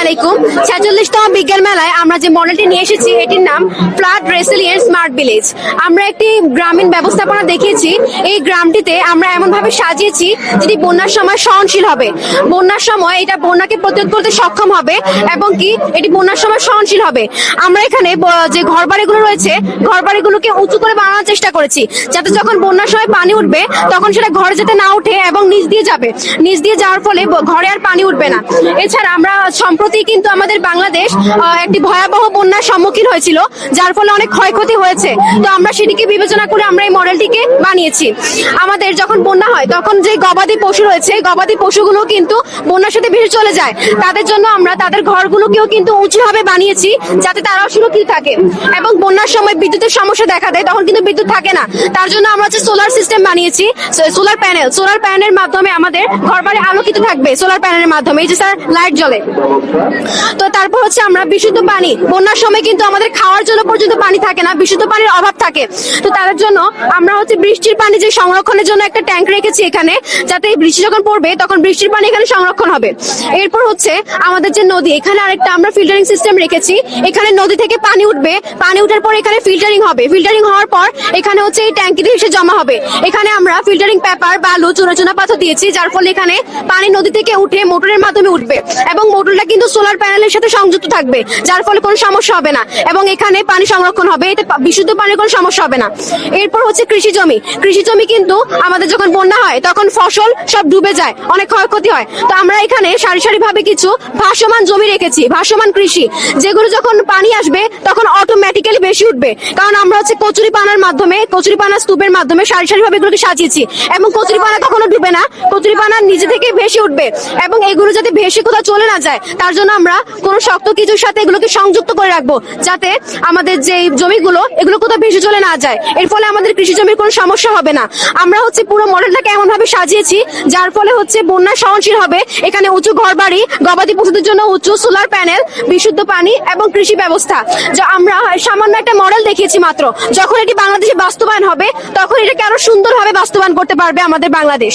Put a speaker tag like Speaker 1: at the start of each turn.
Speaker 1: আলাইকুম। ৪৬তম বিজ্ঞান মেলায় আমরা যে মডেলটি নিয়ে এসেছি এটির নাম ফ্লাড রেসিলিয়েন্ট স্মার্ট ভিলেজ। আমরা একটি গ্রামীণ ব্যবস্থাপনা দেখিয়েছি। এই গ্রামটিতে আমরা এমন ভাবে সাজিয়েছি যেটি বন্যার সময় সহনশীল হবে, বন্যার সময় এটা বন্যাকে প্রতিরোধ করতে সক্ষম হবে এবং কি এটি বন্যার সময় সহনশীল হবে। আমরা এখানে যে ঘর বাড়িগুলো রয়েছে ঘর বাড়িগুলোকে উঁচু করে বানানোর চেষ্টা করেছি, যাতে যখন বন্যার সময় পানি উঠবে তখন সেটা ঘরে যেতে না উঠে এবং নিচ দিয়ে যাবে, নিচ দিয়ে যাওয়ার ফলে ঘরে আর পানি উঠবে না। এছাড়া আমরা সম্প্রতি কিন্তু আমাদের বাংলাদেশ একটি ভয়াবহ বন্যার সম্মুখীন হয়েছিল, যার ফলে অনেক ক্ষয়ক্ষতি হয়েছে। তো আমরা সেটিকে বিবেচনা করে আমরা এই মডেলটিকে বানিয়েছি। আমাদের যখন বন্যা হয় তখন যে গবাদি পশু রয়েছে গবাদি পশুগুলো কিন্তু বন্যার সাথে ভেসে চলে যায়। তাদের জন্য আমরা তাদের ঘরগুলোকেও কিন্তু উঁচুভাবে বানিয়েছি যাতে তারাও সুরক্ষিত থাকে। এবং বন্যার সময় বিদ্যুতের সমস্যা দেখা দেয়, তখন কিন্তু বিদ্যুৎ থাকে না। তার জন্য আমরা হচ্ছে সোলার সিস্টেম বানিয়েছি, সোলার প্যানেলের মাধ্যমে আমাদের ঘর বাড়ি আলোকিত থাকবে সোলার প্যানেলের মাধ্যমে। এই যে স্যার লাইট জ্বলে। তো তারপর হচ্ছে আমরা বিশুদ্ধ পানি, বন্যার সময় কিন্তু আমাদের খাওয়ার জন্য পর্যন্ত পানি থাকে না, বিশুদ্ধ পানির অভাব থাকে। তো তাদের জন্য আমরা হচ্ছে বৃষ্টির পানি যে সংরক্ষণের জন্য একটা ট্যাঙ্ক রেখেছি এখানে, যাতে বৃষ্টি যখন পড়বে তখন বৃষ্টির পানি এখানে সংরক্ষণ হবে। এরপর হচ্ছে আমাদের যে নদী, এখানে আরেকটা আমরা ফিল্টারিং সিস্টেম রেখেছি। এখানে নদী থেকে পানি উঠবে, পানি উঠার পর এখানে ফিল্টারিং হবে, ফিল্টারিং হওয়ার পর এখানে হচ্ছে এই ট্যাঙ্কিতে এসে জমা হবে। এখানে আমরা ফিল্টারিং পেপার, বালু, চুনা পাথর দিয়েছি, যার ফলে এখানে পানি নদী থেকে উঠে মোটরের মাধ্যমে উঠবে এবং মোটরটা কিন্তু সোলার প্যানেলের সাথে সংযুক্ত থাকবে, যার ফলে কোনো সমস্যা হবে না এবং এখানে পানি সংরক্ষণ হবে, এতে বিশুদ্ধ পানির কোনো সমস্যা হবে না। এরপর হচ্ছে কৃষি জমি কিন্তু আমাদের যখন বন্যা হয় তখন ফসল সব ডুবে যায়, অনেক ক্ষয়ক্ষতি হয়। তো আমরা এখানে সারি সারি ভাবে কিছু ভাসমান জমি রেখেছি, ভাসমান কৃষি, যেগুলো যখন পানি আসবে তখন অটোমেটিক্যালি বেশি উঠবে। কারণ আমরা হচ্ছে কচুরিপানা স্তূপের মাধ্যমে সারি সারি ভাবে এগুলোকে সাজিয়েছি এবং কচুরিপানা কখনো ডুবে না, কচুরিপানা নিজে থেকে ভেসে উঠবে এবং এগুলো যাতে ভেসে কোথাও চলে না যায় তার জন্য আমরা কোনো শক্ত কিছুর সাথে এগুলোকে সংযুক্ত করে রাখবো, যাতে আমাদের যে জমিগুলো এগুলো কোথাও ভেসে চলে না যায়। এর ফলে আমাদের কৃষি জমির কোনো সমস্যা হবে না। আমরা হচ্ছে পুরো মডেলটাকে এমন ভাবে সাজিয়েছি যার ফলে হচ্ছে বন্যা সহনশীল হবে। এখানে উঁচু ঘর বাড়ি, গবাদি পশুদের জন্য উঁচু সোলার প্যানেল, বিশুদ্ধ পানি এবং কৃষি ব্যবস্থা। যা আমরা সামান্য একটা মডেল দেখিয়েছি মাত্র, যখন এটি বাংলাদেশে বাস্তবায়ন হবে তখন এটাকে আরো সুন্দরভাবে বাস্তবায়ন করতে পারবে আমাদের বাংলাদেশ।